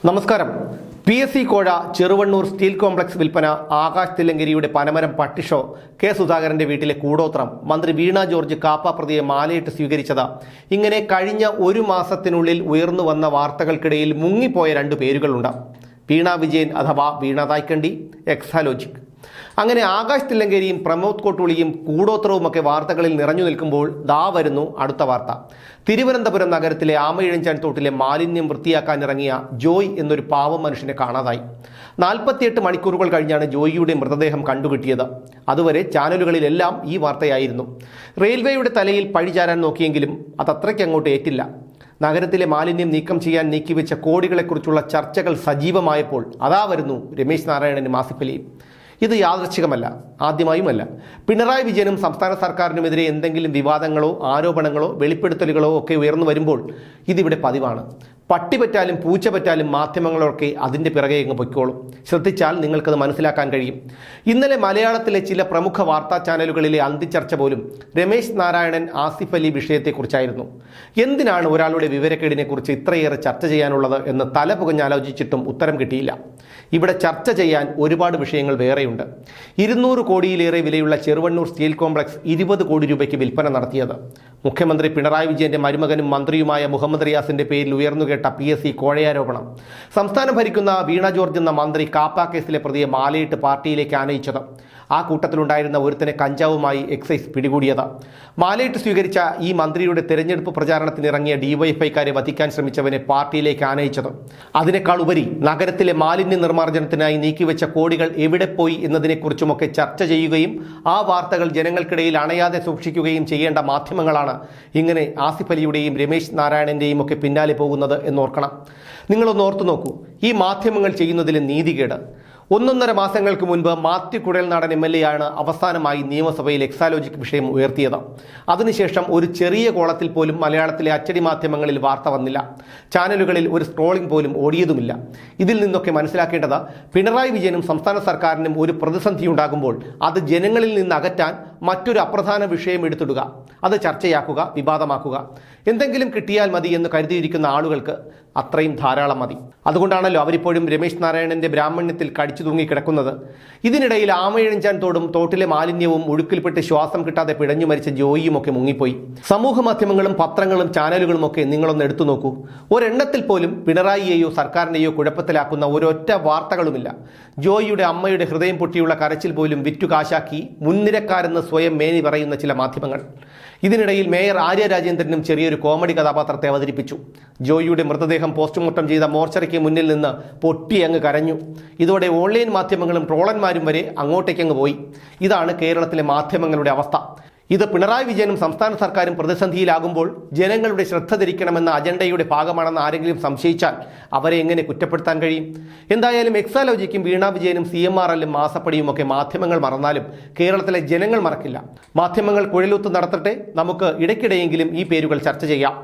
നമസ്കാരം. PSC കോഴ Cheruvannur steel complex വിൽപ്പന, ആകാശ് തില്ലങ്കരിയുടെ പനമരം പട്ടിഷോ, കെ സുധാകരന്റെ വീട്ടിലെ കൂടോത്രം, മന്ത്രി വീണ ജോർജ് കാപ്പ പ്രതിയെ മാലയിട്ട് സ്വീകരിച്ചത്, ഇങ്ങനെ കഴിഞ്ഞ ഒരു മാസത്തിനുള്ളിൽ ഉയർന്നു വന്ന വാർത്തകൾക്കിടയിൽ മുങ്ങിപ്പോയ രണ്ട് പേരുകളുണ്ട്. വീണ വിജയൻ അഥവാ വീണ തായ്ക്കണ്ടി, എക്സാലോജിക്. അങ്ങനെ ആകാശ് തില്ലങ്കരിയും പ്രമോദ് കോട്ടൂളിയും കൂടോത്രവുമൊക്കെ വാർത്തകളിൽ നിറഞ്ഞു നിൽക്കുമ്പോൾ ദാ വരുന്നു അടുത്ത വാർത്ത. തിരുവനന്തപുരം നഗരത്തിലെ ആമയിഴഞ്ചാൻ തോട്ടിലെ മാലിന്യം വൃത്തിയാക്കാനിറങ്ങിയ ജോയ് എന്നൊരു പാവം മനുഷ്യനെ കാണാതായി. 48 മണിക്കൂറുകൾ കഴിഞ്ഞാണ് ജോയിയുടെ മൃതദേഹം കണ്ടുകിട്ടിയത്. അതുവരെ ചാനലുകളിലെല്ലാം ഈ വാർത്തയായിരുന്നു. റെയിൽവേയുടെ തലയിൽ പഴിചാരാൻ നോക്കിയെങ്കിലും അതത്രയ്ക്ക് അങ്ങോട്ട് ഏറ്റില്ല. നഗരത്തിലെ മാലിന്യം നീക്കം ചെയ്യാൻ നീക്കിവെച്ച കോടികളെക്കുറിച്ചുള്ള ചർച്ചകൾ സജീവമായപ്പോൾ അതാ വരുന്നു രമേശ് നാരായണനും ആസിഫ് അലിയും. ഇത് യാദൃച്ഛികമല്ല, ആദ്യമായുമല്ല. പിണറായി വിജയനും സംസ്ഥാന സർക്കാരിനുമെതിരെ എന്തെങ്കിലും വിവാദങ്ങളോ ആരോപണങ്ങളോ വെളിപ്പെടുത്തലുകളോ ഒക്കെ ഉയർന്നു വരുമ്പോൾ ഇതിവിടെ പതിവാണ്. പട്ടി പറ്റാലും പൂച്ച പറ്റാലും മാധ്യമങ്ങളൊക്കെ അതിൻ്റെ പിറകെ അങ്ങ് പൊയ്ക്കോളും. ശ്രദ്ധിച്ചാൽ നിങ്ങൾക്കത് മനസ്സിലാക്കാൻ കഴിയും. ഇന്നലെ മലയാളത്തിലെ ചില പ്രമുഖ വാർത്താ ചാനലുകളിലെ അന്തിച്ചർച്ച പോലും രമേശ് നാരായണൻ ആസിഫ് അലി വിഷയത്തെക്കുറിച്ചായിരുന്നു. എന്തിനാണ് ഒരാളുടെ വിവരക്കേടിനെക്കുറിച്ച് ഇത്രയേറെ ചർച്ച ചെയ്യാനുള്ളത് എന്ന് തല പുകഞ്ഞാലോചിച്ചിട്ടും ഉത്തരം കിട്ടിയില്ല. ഇവിടെ ചർച്ച ചെയ്യാൻ ഒരുപാട് വിഷയങ്ങൾ വേറെയുണ്ട്. 200 കോടിയിലേറെ വിലയുള്ള ചെറുവണ്ണൂർ സ്റ്റീൽ കോംപ്ലക്സ് 20 കോടി രൂപയ്ക്ക് വിൽപ്പന നടത്തിയത്. മുഖ്യമന്ത്രി പിണറായി വിജയന്റെ മരുമകനും മന്ത്രിയുമായ മുഹമ്മദ് റിയാസിന്റെ പേരിൽ ഉയർന്നുകേട്ട PSC കോഴയാരോപണം. സംസ്ഥാനം ഭരിക്കുന്ന വീണ ജോർജ് എന്ന മന്ത്രി കാപ്പ കേസിലെ പ്രതിയെ മാലയിട്ട് പാർട്ടിയിലേക്ക് ആനയിച്ചത്. ആ കൂട്ടത്തിലുണ്ടായിരുന്ന ഒരുത്തനെ കഞ്ചാവുമായി എക്സൈസ് പിടികൂടിയത്. മാലയിട്ട് സ്വീകരിച്ച ഈ മന്ത്രിയുടെ തെരഞ്ഞെടുപ്പ് പ്രചാരണത്തിനിറങ്ങിയ ഡിവൈഎഫ്ഐക്കാരെ വധിക്കാൻ ശ്രമിച്ചവനെ പാർട്ടിയിലേക്ക് ആനയിച്ചത്. അതിനേക്കാൾ ഉപരി നഗരത്തിലെ മാലിന്യ നിർമ്മാർജ്ജനത്തിനായി നീക്കിവെച്ച കോടികൾ എവിടെ പോയി എന്നതിനെക്കുറിച്ചുമൊക്കെ ചർച്ച ചെയ്യുകയും ആ വാർത്തകൾ ജനങ്ങൾക്കിടയിൽ അണയാതെ സൂക്ഷിക്കുകയും ചെയ്യേണ്ട മാധ്യമങ്ങളാണ് ഇങ്ങനെ ആസിഫ് അലിയുടെയും രമേശ് നാരായണന്റെയും ഒക്കെ പിന്നാലെ പോകുന്നത് എന്നോർക്കണം. നിങ്ങളൊന്ന് ഓർത്തു നോക്കൂ, ഈ മാധ്യമങ്ങൾ ചെയ്യുന്നതിലെ നീതികേട്. 1.5 മാസങ്ങൾക്ക് മുൻപ് മാത്യു കുഴൽനാടൻ MLA ആണ് അവസാനമായി നിയമസഭയിൽ എക്സാലോജിക് വിഷയം ഉയർത്തിയത്. അതിനുശേഷം ഒരു ചെറിയ കോളത്തിൽ പോലും മലയാളത്തിലെ അച്ചടി മാധ്യമങ്ങളിൽ വാർത്ത വന്നില്ല. ചാനലുകളിൽ ഒരു സ്ക്രോളിംഗ് പോലും ഓടിയതുമില്ല. ഇതിൽ നിന്നൊക്കെ മനസ്സിലാക്കേണ്ടത്, പിണറായി വിജയനും സംസ്ഥാന സർക്കാരിനും ഒരു പ്രതിസന്ധി ഉണ്ടാകുമ്പോൾ അത് ജനങ്ങളിൽ നിന്ന് അകറ്റാൻ മറ്റൊരു അപ്രധാന വിഷയം എടുത്തിടുക, അത് ചർച്ചയാക്കുക, വിവാദമാക്കുക. എന്തെങ്കിലും കിട്ടിയാൽ മതി എന്ന് കരുതിയിരിക്കുന്ന ആളുകൾക്ക് അത്രയും ധാരാളം മതി. അതുകൊണ്ടാണല്ലോ അവരിപ്പോഴും രമേശ് നാരായണന്റെ ബ്രാഹ്മണ്യത്തിൽ കടിച്ചു തൂങ്ങി കിടക്കുന്നത്. ഇതിനിടയിൽ ആമയിഴഞ്ചാൻ തോടും തോട്ടിലെ മാലിന്യവും ഒഴുക്കിൽപ്പെട്ട് ശ്വാസം കിട്ടാതെ പിടഞ്ഞു മരിച്ച ജോയിയും ഒക്കെ മുങ്ങിപ്പോയി. സമൂഹ മാധ്യമങ്ങളും പത്രങ്ങളും ചാനലുകളും ഒക്കെ നിങ്ങളൊന്ന് എടുത്തു നോക്കൂ. ഒരെണ്ണത്തിൽ പോലും പിണറായിയെയോ സർക്കാരിനെയോ കുഴപ്പത്തിലാക്കുന്ന ഒരൊറ്റ വാർത്തകളുമില്ല. ജോയിയുടെ അമ്മയുടെ ഹൃദയം പൊട്ടിയുള്ള കരച്ചിൽ പോലും വിറ്റുകാശാക്കി മുൻനിരക്കാരെന്ന് സ്വയം മേനി പറയുന്ന ചില മാധ്യമങ്ങൾ. ഇതിനിടയിൽ മേയർ ആര്യ രാജേന്ദ്രനും ചെറിയൊരു കോമഡി കഥാപാത്രത്തെ അവതരിപ്പിച്ചു. ജോയിയുടെ മൃതദേഹം പോസ്റ്റ്മോർട്ടം ചെയ്ത മോർച്ചറിക്ക് മുന്നിൽ നിന്ന് പൊട്ടി അങ്ങ് കരഞ്ഞു. ഇതോടെ ഓൺലൈൻ മാധ്യമങ്ങളും ട്രോളന്മാരും വരെ അങ്ങോട്ടേക്കങ്ങ് പോയി. ഇതാണ് കേരളത്തിലെ മാധ്യമങ്ങളുടെ അവസ്ഥ. ഇത് പിണറായി വിജയനും സംസ്ഥാന സർക്കാരും പ്രതിസന്ധിയിലാകുമ്പോൾ ജനങ്ങളുടെ ശ്രദ്ധ തിരിക്കണമെന്ന അജണ്ടയുടെ ഭാഗമാണെന്ന് ആരെങ്കിലും സംശയിച്ചാൽ അവരെ എങ്ങനെ കുറ്റപ്പെടുത്താൻ കഴിയും? എന്തായാലും എക്സാലോജിക്കും വീണ വിജയനും CMRL-ഉം മാസപ്പടിയും ഒക്കെ മാധ്യമങ്ങൾ മറന്നാലും കേരളത്തിലെ ജനങ്ങൾ മറക്കില്ല. മാധ്യമങ്ങൾ കുഴലൂത്ത് നടത്തട്ടെ. നമുക്ക് ഇടയ്ക്കിടെയെങ്കിലും ഈ പേരുകൾ ചർച്ച ചെയ്യാം.